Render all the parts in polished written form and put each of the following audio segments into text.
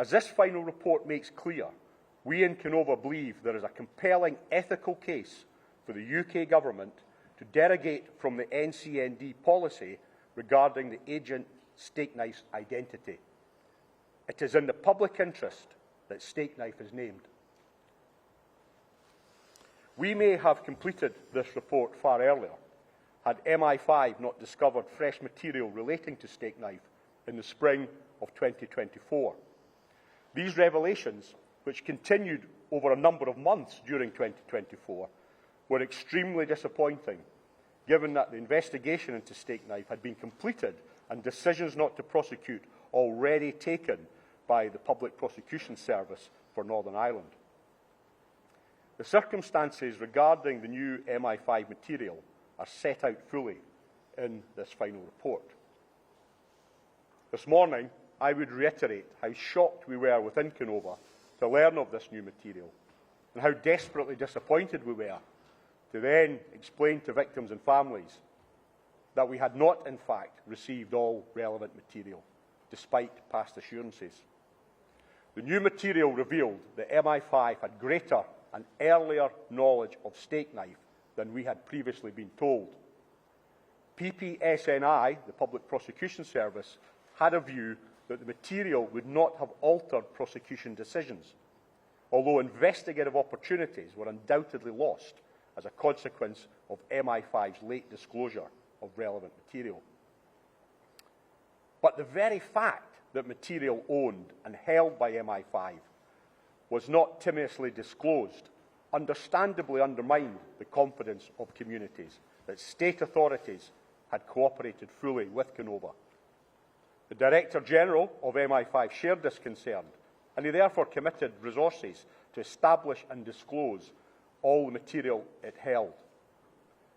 As this final report makes clear, we in Kenova believe there is a compelling ethical case for the UK Government to derogate from the NCND policy regarding the agent Stakeknife's identity. It is in the public interest that Stakeknife is named. We may have completed this report far earlier had MI5 not discovered fresh material relating to Stakeknife in the spring of 2024. These revelations, which continued over a number of months during 2024, were extremely disappointing, given that the investigation into Stakeknife had been completed and decisions not to prosecute already taken by the Public Prosecution Service for Northern Ireland. The circumstances regarding the new MI5 material are set out fully in this final report. This morning, I would reiterate how shocked we were within Kenova to learn of this new material, and how desperately disappointed we were to then explain to victims and families that we had not, in fact, received all relevant material, despite past assurances. The new material revealed that MI5 had greater and earlier knowledge of Stakeknife than we had previously been told. PPSNI, the Public Prosecution Service, had a view that the material would not have altered prosecution decisions, although investigative opportunities were undoubtedly lost as a consequence of MI5's late disclosure of relevant material. But the very fact that material owned and held by MI5 was not timorously disclosed understandably undermined the confidence of communities that state authorities had cooperated fully with Kenova. The Director-General of MI5 shared this concern, and he therefore committed resources to establish and disclose all the material it held.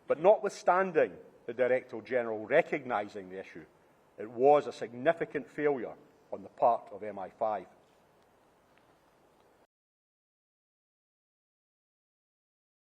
But notwithstanding the Director-General recognising the issue, it was a significant failure on the part of MI5.